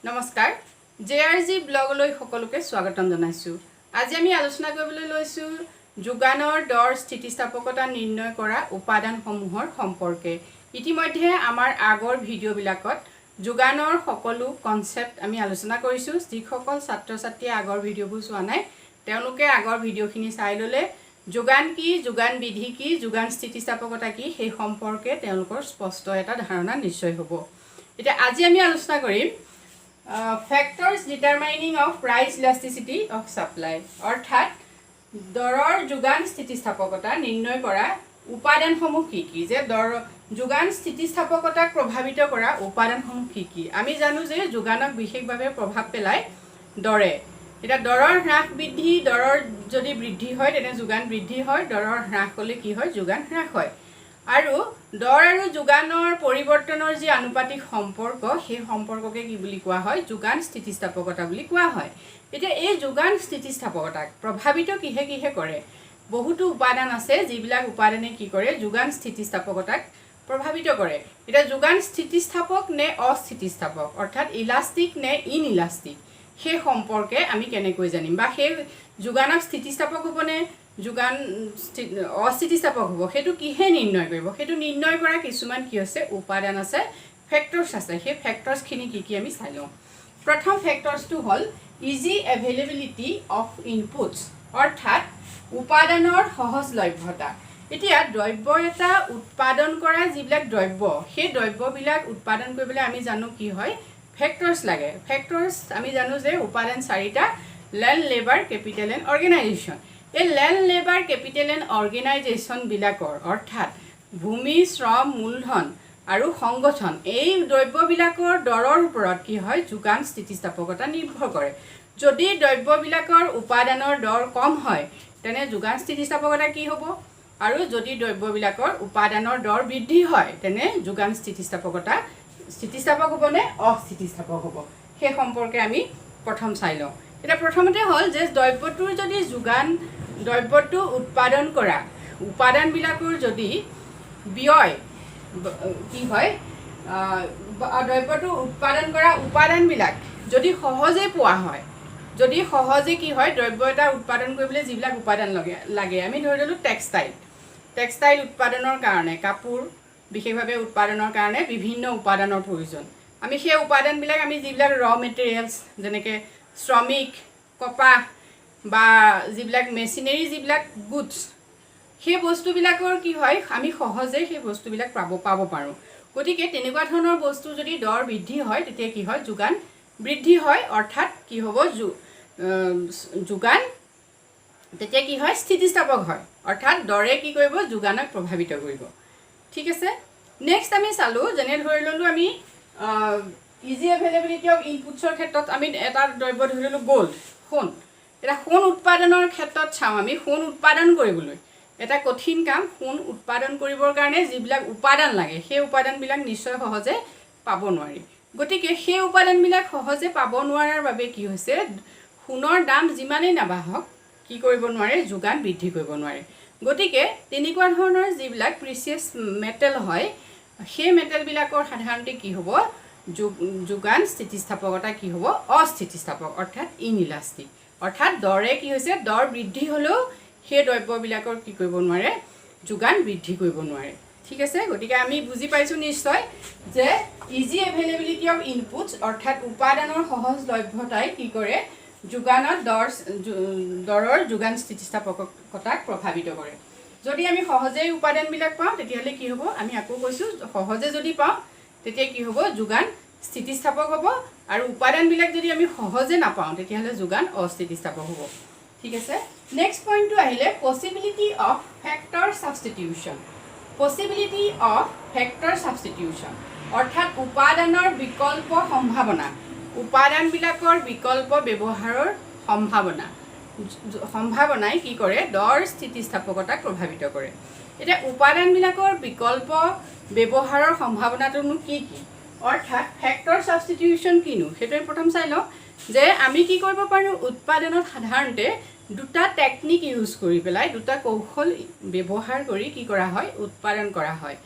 নমস্কাৰ জেআৰজি ব্লগলৈ সকলোকে স্বাগতম জনাইছো। আজি আমি আলোচনা কৰিবলৈ লৈছো যোগানৰ দৰ স্থিতিস্থাপকতা নিৰ্ণয় কৰা উপাদানসমূহৰ সম্পৰ্কে। ইতিমধ্যে আমাৰ আগৰ ভিডিঅ'বিলাকত যোগানৰ সকলো কনসেপ্ট আমি আলোচনা কৰিছো। যিসকল ছাত্ৰ-ছাত্ৰীয়ে আগৰ ভিডিঅ'বোৰ চোৱা নাই তেওঁলোকে আগৰ ভিডিঅ'খিনি চাই ললে যোগান কি, যোগান বিধি কি, যোগান স্থিতিস্থাপকতা কি সেই সম্পৰ্কে তেওঁলোকৰ স্পষ্ট এটা ধাৰণা নিশ্চয় হ'ব। এতিয়া আজি আমি আলোচনা কৰিম factors determining of price elasticity of supply অৰ্থাৎ দৰৰ যোগান স্থিতিস্থাপকতা নিৰ্ণয় কৰা উপাদানসমূহ কি কি, যে দৰ যোগান স্থিতিস্থাপকতাক প্ৰভাৱিত কৰা উপাদানসমূহ কি কি। আমি জানো যে যোগানক বিশেষভাৱে প্ৰভাৱ পেলায় দৰে। এটা দৰৰ হ্ৰাস বৃদ্ধি, দৰৰ যদি বৃদ্ধি হয় তেনে যোগান বৃদ্ধি হয়, দৰৰ হ্ৰাস হ'লে কি হয়, যোগান হ্ৰাস হয়। আৰু দৰ আৰু যোগানৰ পৰিৱৰ্তনৰ যি আনুপাতিক সম্পৰ্ক সেই সম্পৰ্ককে কি বুলি কোৱা হয়, যোগান স্থিতিস্থাপকতা বুলি কোৱা হয়। এতিয়া এই যোগান স্থিতিস্থাপকতাক প্ৰভাৱিত কিহে কিহে কৰে? বহুতো উপাদান আছে যিবিলাক উপাদানে কি কৰে, যোগান স্থিতিস্থাপকতাক প্ৰভাৱিত কৰে। এতিয়া যোগান স্থিতিস্থাপক নে অস্থিতিস্থাপক অৰ্থাৎ ইলাষ্টিক নে ইনইলাষ্টিক সেই সম্পৰ্কে আমি কেনেকৈ জানিম, বা সেই যোগানক স্থিতিস্থাপক হ'বনে যোগান অস্থিতিস্থাপক হ'ব, সেইটো কিহে নিৰ্ণয় কৰিব? সেইটো নিৰ্ণয় কৰা কিছুমান কি আছে উপাদান আছে, ফেক্টৰ্ছ আছে। সেই ফেক্টৰ্ছখিনি কি কি আমি চাই লওঁ। প্ৰথম ফেক্টৰ্ছটো হ'ল ইজি এভেইলেবিলিটি অফ ইনপুটছ অৰ্থাৎ উপাদানৰ সহজলভ্যতা। এতিয়া দ্ৰব্য এটা উৎপাদন কৰা যিবিলাক দ্ৰব্য সেই দ্ৰব্যবিলাক উৎপাদন কৰিবলৈ আমি জানো কি হয়, ফেক্টৰ্ছ লাগে। ফেক্টৰ্ছ আমি জানো যে উপাদান চাৰিটা, land, labour, capital and organisation. এই লেণ্ড, লেবাৰ, কেপিটেল এণ্ড অৰ্গেনাইজেশ্যনবিলাকৰ অৰ্থাৎ ভূমি, শ্ৰম, মূলধন আৰু সংগঠন এই দ্ৰব্যবিলাকৰ দৰৰ ওপৰত কি হয়, যোগান স্থিতিস্থাপকতা নিৰ্ভৰ কৰে। যদি দ্ৰব্যবিলাকৰ উপাদানৰ দৰ কম হয় তেনে যোগান স্থিতিস্থাপকতা কি হ'ব, আৰু যদি দ্ৰব্যবিলাকৰ উপাদানৰ দৰ বৃদ্ধি হয় তেনে যোগান স্থিতিস্থাপকতা স্থিতিস্থাপক হ'বনে অস্থিতিস্থাপক হ'ব, সেই সম্পৰ্কে আমি প্ৰথম চাই লওঁ। এতিয়া প্ৰথমতে হ'ল যে দ্ৰব্যটোৰ যদি দ্ৰব্যটো উৎপাদন কৰা উপাদানবিলাকৰ যদি ব্যয় কি হয়, দ্ৰব্যটো উৎপাদন কৰা উপাদানবিলাক যদি সহজে পোৱা হয়, যদি সহজে কি হয়, দ্ৰব্য এটা উৎপাদন কৰিবলৈ যিবিলাক উপাদান লাগে, আমি ধৰি ল'লোঁ টেক্সটাইল উৎপাদনৰ কাৰণে, কাপোৰ বিশেষভাৱে উৎপাদনৰ কাৰণে বিভিন্ন উপাদানৰ প্ৰয়োজন। আমি সেই উপাদানবিলাক আমি যিবিলাক মেটেৰিয়েলছ যেনেকৈ শ্ৰমিক, কপাহ বা যিবিলাক মেচিনেৰী যিবিলাক গুডছ সেই বস্তুবিলাকৰ কি হয়, আমি সহজে সেই বস্তুবিলাক পাব পাৰোঁ। গতিকে তেনেকুৱা ধৰণৰ বস্তু যদি দৰ বৃদ্ধি হয় তেতিয়া কি হয়, যোগান বৃদ্ধি হয়, অৰ্থাৎ কি হ'ব, যোগান তেতিয়া কি হয়, স্থিতিস্থাপক হয়, অৰ্থাৎ দৰে কি কৰিব, যোগানক প্ৰভাৱিত কৰিব। ঠিক আছে। নেক্সট আমি চালোঁ, যেনে ধৰি ল'লোঁ আমি ইজি এভেইলেবিলিটি অফ ইনপুটছৰ ক্ষেত্ৰত আমি এটা দ্ৰব্য ধৰি ল'লোঁ গ'ল্ড, সোণ। এতিয়া সোণ উৎপাদনৰ ক্ষেত্ৰত চাওঁ, আমি সোণ উৎপাদন কৰিবলৈ এটা কঠিন কাম। সোণ উৎপাদন কৰিবৰ কাৰণে যিবিলাক উপাদান লাগে সেই উপাদানবিলাক নিশ্চয় সহজে পাব নোৱাৰি। গতিকে সেই উপাদানবিলাক সহজে পাব নোৱাৰাৰ বাবে কি হৈছে, সোণৰ দাম যিমানেই নাবাঢ়ক কি কৰিব নোৱাৰে, যোগান বৃদ্ধি কৰিব নোৱাৰে। গতিকে তেনেকুৱা ধৰণৰ যিবিলাক প্ৰিচিয়াছ মেটেল হয় সেই মেটেলবিলাকৰ সাধাৰণতে কি হ'ব, যোগান স্থিতিস্থাপকতা কি হ'ব, অস্থিতিস্থাপক অৰ্থাৎ ইনইলাষ্টিক। অৰ্থাৎ দৰে কি হৈছে, দৰ বৃদ্ধি হ'লেও সেই দ্ৰব্যবিলাকৰ কি কৰিব নোৱাৰে, যোগান বৃদ্ধি কৰিব নোৱাৰে। ঠিক আছে। গতিকে আমি বুজি পাইছোঁ নিশ্চয় যে ইজি এভেইলেবিলিটি অফ ইনপুটছ অৰ্থাৎ উপাদানৰ সহজলভ্যতাই কি কৰে, যোগানত দৰৰ যোগান স্থিতিস্থাপকতাক প্ৰভাৱিত কৰে। যদি আমি সহজেই উপাদানবিলাক পাওঁ তেতিয়াহ'লে কি হ'ব, আমি আকৌ কৈছোঁ সহজে যদি পাওঁ তেতিয়া কি হ'ব, যোগান স্থিতিস্থাপক হ'ব, আৰু উপাদানবিলাক যদি আমি সহজে নাপাওঁ তেতিয়াহ'লে যোগান অস্থিতিস্থাপক হ'ব। ঠিক আছে। নেক্সট পইণ্টটো আহিলে possibility of factor substitution. Possibility of factor substitution অৰ্থাৎ উপাদানৰ বিকল্প সম্ভাৱনা, উপাদানবিলাকৰ বিকল্প ব্যৱহাৰৰ সম্ভাৱনাই কি কৰে, দৰ স্থিতিস্থাপকতাক প্ৰভাৱিত কৰে। এতিয়া উপাদানবিলাকৰ বিকল্প ব্যৱহাৰৰ সম্ভাৱনাটোনো কি কি, অৰ্থাৎ ফেক্টৰ ছাবষ্টিটিউশ্যন কিনো সেইটো আমি প্ৰথম চাই লওঁ। যে আমি কি কৰিব পাৰোঁ, উৎপাদনত সাধাৰণতে দুটা টেকনিক ইউজ কৰি পেলাই, দুটা কৌশল ব্যৱহাৰ কৰি কি কৰা হয়, উৎপাদন কৰা হয়।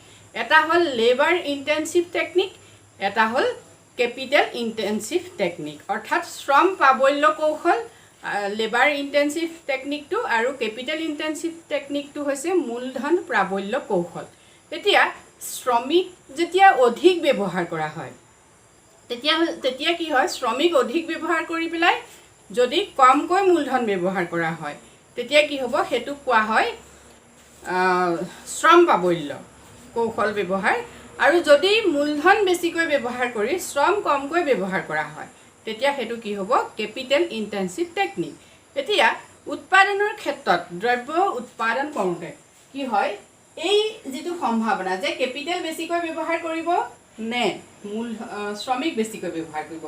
এটা হ'ল লেবাৰ ইণ্টেনচিভ টেকনিক, এটা হ'ল কেপিটেল ইণ্টেনচিভ টেকনিক, অৰ্থাৎ শ্ৰম প্ৰাবল্য কৌশল লেবাৰ ইণ্টেনচিভ টেকনিকটো আৰু কেপিটেল ইণ্টেনচিভ টেকনিকটো হৈছে মূলধন প্ৰাবল্য কৌশল। এতিয়া শ্ৰমিক যেতিয়া অধিক ব্যৱহাৰ কৰা হয় তেতিয়া কি হয়, শ্ৰমিক অধিক ব্যৱহাৰ কৰি পেলাই যদি কমকৈ মূলধন ব্যৱহাৰ কৰা হয় তেতিয়া কি হ'ব, সেইটো কোৱা হয় শ্ৰম প্ৰাবল্য কৌশল ব্যৱহাৰ। আৰু যদি মূলধন বেছিকৈ ব্যৱহাৰ কৰি শ্ৰম কমকৈ ব্যৱহাৰ কৰা হয় তেতিয়া সেইটো কি হ'ব, কেপিটেল ইণ্টেনচিভ টেকনিক। এতিয়া উৎপাদনৰ ক্ষেত্ৰত দ্ৰব্য উৎপাদন কৰোঁতে কি হয়, এই যিটো সম্ভাৱনা যে কেপিটেল বেছিকৈ ব্যৱহাৰ কৰিব নে শ্ৰমিক বেছিকৈ ব্যৱহাৰ কৰিব,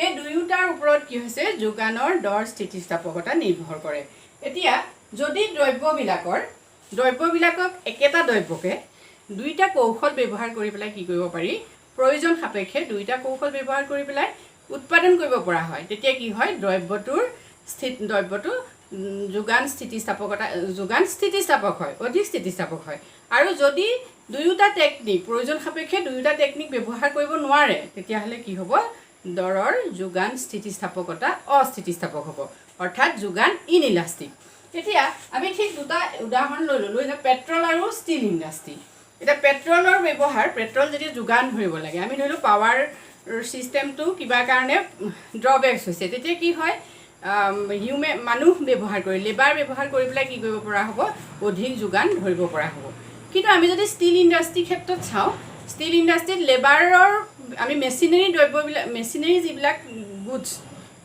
এই দুয়োটাৰ ওপৰত কি হৈছে, যোগানৰ দৰ স্থিতিস্থাপকতা নিৰ্ভৰ কৰে। এতিয়া যদি দ্ৰব্যবিলাকক একেটা দ্ৰব্যকে দুইটা কৌশল ব্যৱহাৰ কৰি পেলাই কি কৰিব পাৰি, প্ৰয়োজন সাপেক্ষে দুইটা কৌশল ব্যৱহাৰ কৰি পেলাই উৎপাদন কৰিব পৰা হয়, তেতিয়া কি হয়, দ্ৰব্যটো যোগান স্থিতিস্থাপক হয়, অধিক স্থিতিস্থাপক হয়। আৰু যদি দুয়োটা টেকনিক প্ৰয়োজন সাপেক্ষে দুয়োটা টেকনিক ব্যৱহাৰ কৰিব নোৱাৰে তেতিয়াহ'লে কি হ'ব, দৰৰ যোগান স্থিতিস্থাপকতা অস্থিতিস্থাপক হ'ব, অৰ্থাৎ যোগান ইনইলাষ্টিক। এতিয়া আমি ঠিক দুটা উদাহৰণ লৈ ল'লোঁ, এতিয়া পেট্ৰল আৰু ষ্টিল ইণ্ডাষ্ট্ৰি। এতিয়া পেট্ৰলৰ ব্যৱহাৰ, পেট্ৰল যদি যোগান ধৰিব লাগে, আমি ধৰিলোঁ পাৱাৰ ছিষ্টেমটো কিবা কাৰণে ড্ৰবেক্স হৈছে, তেতিয়া কি হয়, মানুহ ব্যৱহাৰ কৰি লেবাৰ ব্যৱহাৰ কৰি পেলাই কি কৰিব পৰা হ'ব, অধিক যোগান ধৰিব পৰা হ'ব। কিন্তু আমি যদি ষ্টিল ইণ্ডাষ্ট্ৰিৰ ক্ষেত্ৰত চাওঁ, ষ্টিল ইণ্ডাষ্ট্ৰিত লেবাৰৰ আমি মেচিনেৰী যিবিলাক গুডছ,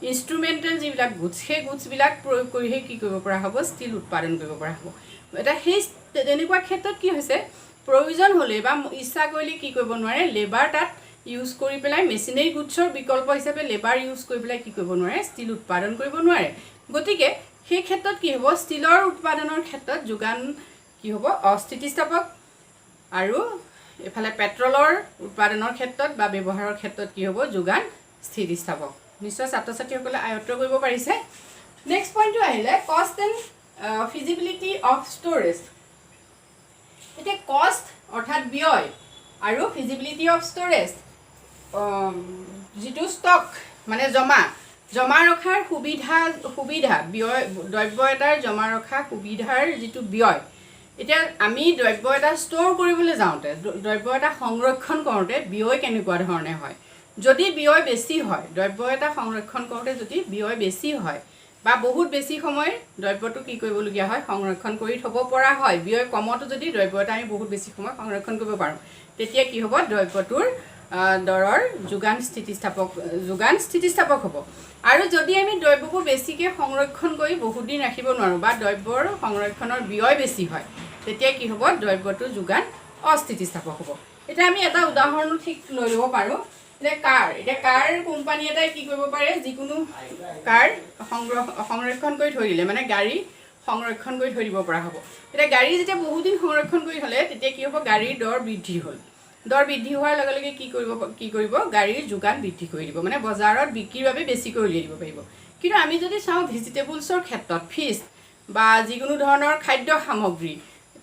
ইনষ্ট্ৰুমেণ্টেল যিবিলাক গুডছ, সেই গুডছবিলাক প্ৰয়োগ কৰিহে কি কৰিব পৰা হ'ব, ষ্টিল উৎপাদন কৰিব পৰা হ'ব। এতিয়া সেই তেনেকুৱা ক্ষেত্ৰত কি হৈছে, প্ৰয়োজন হ'লে বা ইচ্ছা কৰিলে কি কৰিব নোৱাৰে, লেবাৰ তাত ইউজ কৰি পেলাই মেচিনেৰী গুডছৰ বিকল্প হিচাপে লেবাৰ ইউজ কৰি পেলাই কি কৰিব নোৱাৰে, ষ্টিল উৎপাদন কৰিব নোৱাৰে। গতিকে সেই ক্ষেত্ৰত কি হ'ব, ষ্টিলৰ উৎপাদনৰ ক্ষেত্ৰত যোগান কি হ'ব, অস্থিতিস্থাপক, আৰু এফালে পেট্ৰলৰ উৎপাদনৰ ক্ষেত্ৰত বা ব্যৱহাৰৰ ক্ষেত্ৰত কি হ'ব, যোগান স্থিতিস্থাপক। নিশ্চয় ছাত্ৰ ছাত্ৰীসকলে আয়ত্ত কৰিব পাৰিছে। নেক্সট পইণ্টটো আহিলে কষ্ট এণ্ড ফিজিবিলিটি অফ ষ্ট'ৰেজ। এতিয়া কষ্ট অৰ্থাৎ ব্যয় আৰু ফিজিবিলিটি অফ ষ্ট'ৰেজ, যিটো ষ্টক মানে জমা ৰখাৰ সুবিধা ব্যয়, দ্ৰব্য এটাৰ জমা ৰখা সুবিধাৰ যিটো ব্যয়। এতিয়া আমি দ্ৰব্য এটা ষ্ট'ৰ কৰিবলৈ যাওঁতে, দ্ৰব্য এটা সংৰক্ষণ কৰোঁতে ব্যয় কেনেকুৱা ধৰণে হয়, যদি ব্যয় বেছি হয়, দ্ৰব্য এটা সংৰক্ষণ কৰোঁতে যদি ব্যয় বেছি হয় বা বহুত বেছি সময় দ্ৰব্যটো কি কৰিবলগীয়া হয়, সংৰক্ষণ কৰি থ'ব পৰা হয়, ব্যয় কমতো যদি দ্ৰব্য এটা আমি বহুত বেছি সময় সংৰক্ষণ কৰিব পাৰোঁ তেতিয়া কি হ'ব, দ্ৰব্যটোৰ দৰৰ যোগান স্থিতিস্থাপক হ'ব। আৰু যদি আমি দ্ৰব্যবোৰ বেছিকৈ সংৰক্ষণ কৰি বহুত দিন ৰাখিব নোৱাৰোঁ বা দ্ৰব্যৰ সংৰক্ষণৰ ব্যয় বেছি হয় তেতিয়া কি হ'ব, দ্ৰব্যটোৰ যোগান অস্থিতিস্থাপক হ'ব। এতিয়া আমি এটা উদাহৰণ ঠিক লৈ ল'ব পাৰোঁ। এতিয়া কাৰ কোম্পানী এটাই কি কৰিব পাৰে, যিকোনো কাৰ সংৰক্ষণ কৰি থৈ দিলে, মানে গাড়ী সংৰক্ষণ কৰি থৈ দিব পৰা হ'ব। এতিয়া গাড়ী যেতিয়া বহুদিন সংৰক্ষণ কৰি থ'লে তেতিয়া কি হ'ব, গাড়ীৰ দৰ বৃদ্ধি হ'ল, দৰ বৃদ্ধি হোৱাৰ লগে লগে কি কৰিব, গাড়ীৰ যোগান বৃদ্ধি কৰি দিব, মানে বজাৰত বিক্ৰীৰ বাবে বেছিকৈ উলিয়াই দিব পাৰিব। কিন্তু আমি যদি চাওঁ ভেজিটেবলছৰ ক্ষেত্ৰত, ফিছ বা যিকোনো ধৰণৰ খাদ্য সামগ্ৰী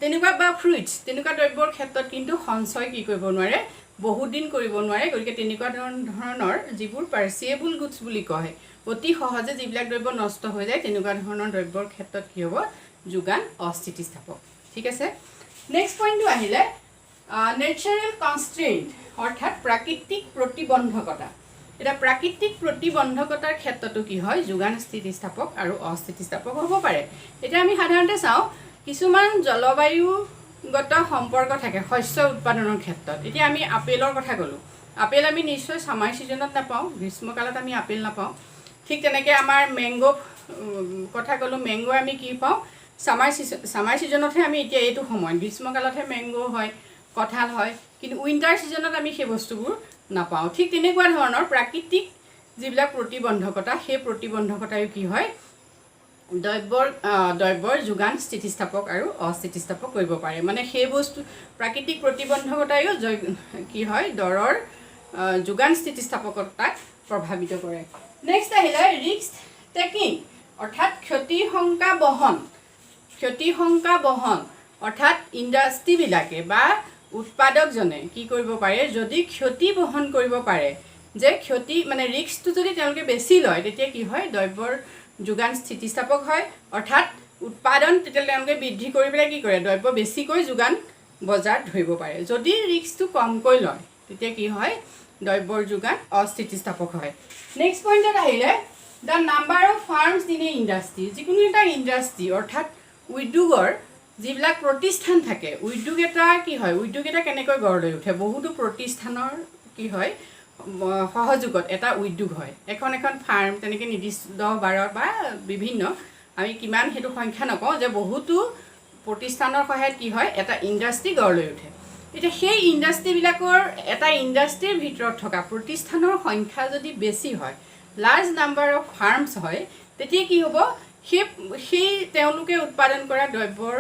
তেনেকুৱা বা ফ্ৰুইটছ তেনেকুৱা দ্ৰব্যৰ ক্ষেত্ৰত কিন্তু সঞ্চয় কি কৰিব নোৱাৰে, বহুত দিন কৰিব নোৱাৰে। গতিকে তেনেকুৱা ধৰণৰ যিবোৰ পাৰ্চিয়েবল গুডছ বুলি কয়, অতি সহজে যিবিলাক দ্ৰব্য নষ্ট হৈ যায়, তেনেকুৱা ধৰণৰ দ্ৰব্যৰ ক্ষেত্ৰত কি হ'ব, যোগান অস্থিতিস্থাপক। ঠিক আছে। নেক্সট পইণ্টটো আহিলে নেচাৰেল কনষ্ট্ৰেইণ্ট, অৰ্থাৎ প্ৰাকৃতিক প্ৰতিবন্ধকতা। এতিয়া প্ৰাকৃতিক প্ৰতিবন্ধকতাৰ ক্ষেত্ৰতো কি হয়, যোগান স্থিতিস্থাপক আৰু অস্থিতিস্থাপক হ'ব পাৰে। এতিয়া আমি সাধাৰণতে চাওঁ, কিছুমান জলবায়ুগত সম্পৰ্ক থাকে শস্য উৎপাদনৰ ক্ষেত্ৰত। এতিয়া আমি আপেলৰ কথা ক'লোঁ, আপেল আমি নিশ্চয় ছামাৰ ছিজনত নাপাওঁ, গ্ৰীষ্মকালত আমি আপেল নাপাওঁ। ঠিক তেনেকৈ আমাৰ মেংগ' কথা ক'লোঁ, মেংগ' আমি কি পাওঁ, ছামাৰ ছিজনতহে আমি, এতিয়া এইটো সময়ত গ্ৰীষ্মকালতহে মেংগ' হয়, কঁঠাল হয়, কিন্তু উইণ্টাৰ ছিজনত আমি সেই বস্তুবোৰ নাপাওঁ। ঠিক তেনেকুৱা ধৰণৰ প্ৰাকৃতিক যিবিলাক প্ৰতিবন্ধকতা, সেই প্ৰতিবন্ধকতায়ো কি হয়, দ্ৰব্যৰ যোগান স্থিতিস্থাপক আৰু অস্থিতিস্থাপক কৰিব পাৰে। মানে সেই বস্তু প্ৰাকৃতিক প্ৰতিবন্ধকতায়ো কি হয়, দৰৰ যোগান স্থিতিস্থাপকতাক প্ৰভাৱিত কৰে। নেক্সট আহিলে ৰিস্ক টেকিং, অৰ্থাৎ ক্ষতিশংকা বহন, অৰ্থাৎ ইণ্ডাষ্ট্ৰীবিলাকে বা উৎপাদকজনে কি কৰিব পাৰে, যদি ক্ষতি বহন কৰিব পাৰে যে ক্ষতি মানে ৰিস্কটো যদি তেওঁলোকে বেছি লয় তেতিয়া কি হয় দ্ৰব্যৰ যোগান স্থিতিস্থাপক হয় অৰ্থাৎ উৎপাদন তেতিয়া তেওঁলোকে বৃদ্ধি কৰি পেলাই কি কৰে দ্ৰব্য বেছিকৈ যোগান বজাৰত ধৰিব পাৰে যদি ৰিস্কটো কমকৈ লয় তেতিয়া কি হয় দ্ৰব্যৰ যোগান অস্থিতিস্থাপক হয় নেক্সট পইণ্টত আহিলে the number of farms in a industry যিকোনো এটা ইণ্ডাষ্ট্ৰি অৰ্থাৎ উদ্যোগৰ যিবিলাক প্ৰতিষ্ঠান থাকে উদ্যোগ এটা কি হয় উদ্যোগ এটা কেনেকৈ গঢ় লৈ উঠে বহুতো প্ৰতিষ্ঠানৰ কি হয় সহযোগত এটা উদ্যোগ হয় এখন ফাৰ্ম তেনেকৈ নিৰ্দিষ্ট 10-12 বা বিভিন্ন আমি কিমান সেইটো সংখ্যা নকওঁ যে বহুতো প্ৰতিষ্ঠানৰ সহায়ত কি হয় এটা ইণ্ডাষ্ট্ৰি গঢ় লৈ উঠে এতিয়া সেই ইণ্ডাষ্ট্ৰিবিলাকৰ এটা ইণ্ডাষ্ট্ৰিৰ ভিতৰত থকা প্ৰতিষ্ঠানৰ সংখ্যা যদি বেছি হয় লাৰ্জ নাম্বাৰ অফ ফাৰ্মছ হয় তেতিয়া কি হ'ব সেই তেওঁলোকে উৎপাদন কৰা দ্ৰব্যৰ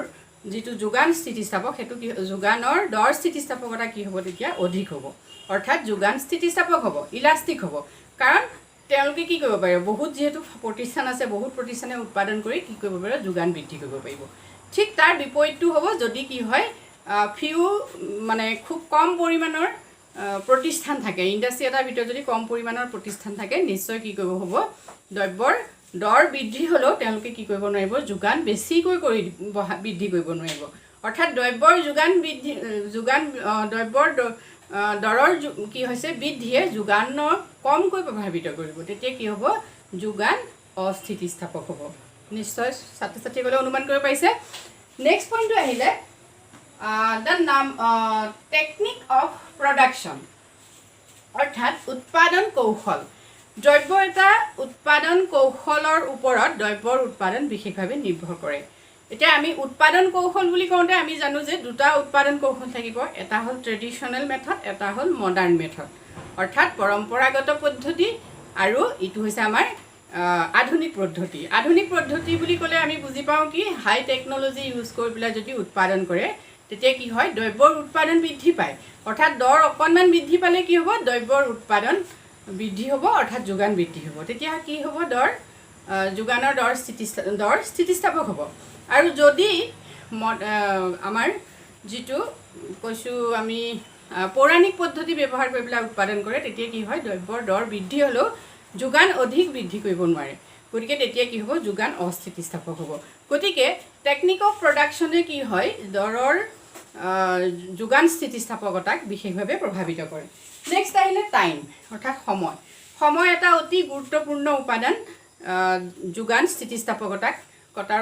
যিটো যোগান স্থিতিস্থাপক সেইটো কি যোগানৰ দৰ স্থিতিস্থাপকতা কি হ'ব তেতিয়া অধিক হ'ব অৰ্থাৎ যোগান স্থিতিস্থাপক হ'ব ইলাষ্টিক হ'ব কাৰণ তেওঁলোকে কি কৰিব পাৰে বহুত যেহেতু প্ৰতিষ্ঠান আছে বহুত প্ৰতিষ্ঠানে উৎপাদন কৰি কি কৰিব পাৰে যোগান বৃদ্ধি কৰিব পাৰিব ঠিক তাৰ বিপৰীতটো হ'ব যদি কি হয় ফিউ মানে খুব কম পৰিমাণৰ প্ৰতিষ্ঠান থাকে ইণ্ডাষ্ট্ৰি এটাৰ ভিতৰত যদি কম পৰিমাণৰ প্ৰতিষ্ঠান থাকে নিশ্চয় কি কৰিব হ'ব দ্ৰব্যৰ দৰ বৃদ্ধি হ'লেও তেওঁলোকে কি কৰিব নোৱাৰিব যোগান বেছিকৈ কৰি বৃদ্ধি কৰিব নোৱাৰিব অৰ্থাৎ দ্ৰব্যৰ যোগান বৃদ্ধি দ্ৰব্যৰ দৰৰ কি হৈছে বৃদ্ধিয়ে যোগানৰ কমকৈ প্ৰভাৱিত কৰিব তেতিয়া কি হ'ব যোগান অস্থিতিস্থাপক হ'ব নিশ্চয় ছাত্ৰ ছাত্ৰীসকলে অনুমান কৰিব পাৰিছে নেক্সট পইণ্টটো আহিলে দ্য টেকনিক অফ প্ৰডাকশ্যন অৰ্থাৎ উৎপাদন কৌশল দ্ৰব্য এটা উৎপাদন কৌশলৰ ওপৰত দ্ৰব্যৰ উৎপাদন বিশেষভাৱে নিৰ্ভৰ কৰে এতিয়া আমি উৎপাদন কৌশল বুলি কওঁতে আমি জানো যে দুটা উৎপাদন কৌশল থাকিব এটা হ'ল ট্ৰেডিশ্যনেল মেথড এটা হ'ল মডাৰ্ণ মেথড অৰ্থাৎ পৰম্পৰাগত পদ্ধতি আৰু ইটো হৈছে আমাৰ আধুনিক পদ্ধতি বুলি ক'লে আমি বুজি পাওঁ কি হাই টেকন'লজি ইউজ কৰি পেলাই যদি উৎপাদন কৰে তেতিয়া কি হয় দ্ৰব্যৰ উৎপাদন বৃদ্ধি পায় অৰ্থাৎ দৰ অকণমান বৃদ্ধি পালে কি হ'ব দ্ৰব্যৰ উৎপাদন বৃদ্ধি হ'ব অৰ্থাৎ যোগান বৃদ্ধি হ'ব তেতিয়া কি হ'ব যোগানৰ দৰ স্থিতিস্থাপক হ'ব আৰু যদি আমাৰ যিটো কৈছোঁ আমি পৌৰাণিক পদ্ধতি ব্যৱহাৰ কৰি পেলাই উৎপাদন কৰে তেতিয়া কি হয় দ্ৰব্যৰ দৰ বৃদ্ধি হ'লেও যোগান অধিক বৃদ্ধি কৰিব নোৱাৰে গতিকে তেতিয়া কি হ'ব যোগান অস্থিতিস্থাপক হ'ব গতিকে টেকনিক অফ প্ৰডাকশ্যনে কি হয় দৰৰ যোগান স্থিতিস্থাপকতাক বিশেষভাৱে প্ৰভাৱিত কৰে নেক্সট আহিলে টাইম অৰ্থাৎ সময় এটা অতি গুৰুত্বপূৰ্ণ উপাদান যোগান স্থিতিস্থাপকতাৰ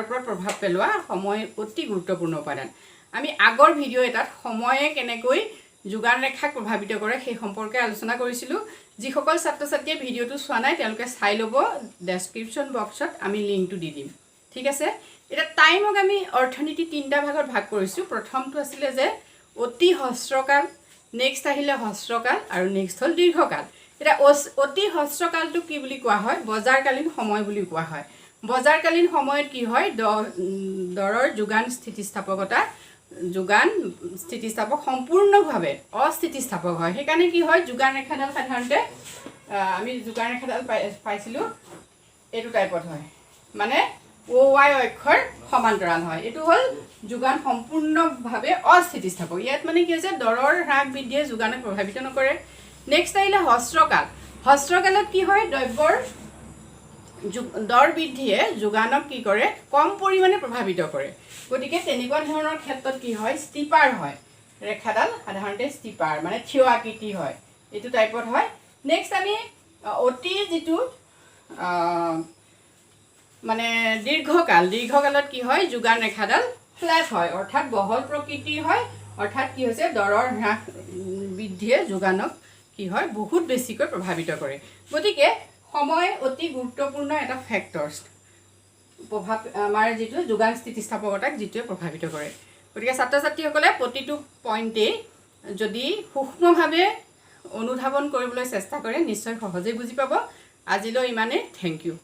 ওপৰত প্ৰভাৱ পেলোৱা সময় অতি গুৰুত্বপূৰ্ণ উপাদান আমি আগৰ ভিডিঅ' এটাত সময়ে কেনেকৈ যোগান ৰেখাক প্ৰভাৱিত কৰে সেই সম্পৰ্কে আলোচনা কৰিছিলোঁ যিসকল ছাত্ৰ ছাত্ৰীয়ে ভিডিঅ'টো চোৱা নাই তেওঁলোকে চাই ল'ব ডেছক্ৰিপশ্যন বক্সত আমি লিংকটো দি দিম ঠিক আছে এতিয়া টাইমক আমি অৰ্থনীতি 3টা ভাগত ভাগ কৰিছোঁ প্ৰথমটো আছিলে যে অতি হ্ৰস্বকাল নেক্সট আহিলে হ্ৰস্বকাল আৰু নেক্সট হ'ল দীৰ্ঘকাল এতিয়া অতি হ্ৰস্বকালটো কি বুলি কোৱা হয় বজাৰকালীন সময় বুলি কোৱা হয় বজাৰকালীন সময়ত কি হয় দৰৰ যোগান স্থিতিস্থাপক সম্পূৰ্ণভাৱে অস্থিতিস্থাপক হয় সেইকাৰণে কি হয় যোগান ৰেখাডাল সাধাৰণতে আমি যোগান ৰেখাডাল পাইছিলোঁ এইটো টাইপত হয় মানে OY অক্ষৰ সমান্তৰাল হয় এইটো হ'ল যোগান সম্পূৰ্ণভাৱে অস্থিতিস্থাপক ইয়াত মানে কি হৈছে দৰৰ হ্ৰাস বৃদ্ধিয়ে যোগানক প্ৰভাৱিত নকৰে নেক্সট আহিলে হ্ৰস্বকালত কি হয় দ্ৰব্যৰ দৰ বৃদ্ধিয়ে যোগানক কি কৰে কম পৰিমাণে প্ৰভাৱিত কৰে গতিকে তেনেকুৱা ধৰণৰ ক্ষেত্ৰত কি হয় ষ্টিপাৰ হয় ৰেখাডাল সাধাৰণতে ষ্টিপাৰ মানে থিয় আকৃতি হয় এইটো টাইপত হয় নেক্সট আমি অতি যিটো মানে দীৰ্ঘকালত কি হয় যোগান ৰেখাডাল ফ্লেট হয় অৰ্থাৎ বহল প্ৰকৃতিৰ হয় অৰ্থাৎ কি হৈছে দৰৰ হ্ৰাস বৃদ্ধিয়ে যোগানক কি হয় বহুত বেছিকৈ প্ৰভাৱিত কৰে গতিকে সময় অতি গুৰুত্বপূৰ্ণ এটা ফেক্টৰছ প্ৰভাৱ আমাৰ যিটো যোগান স্থিতিস্থাপকতাক যিটোৱে প্ৰভাৱিত কৰে গতিকে ছাত্ৰ ছাত্ৰীসকলে প্ৰতিটো পইণ্টেই যদি সূক্ষ্মভাৱে অনুধাৱন কৰিবলৈ চেষ্টা কৰে নিশ্চয় সহজেই বুজি পাব আজিলৈ ইমানেই থেংক ইউ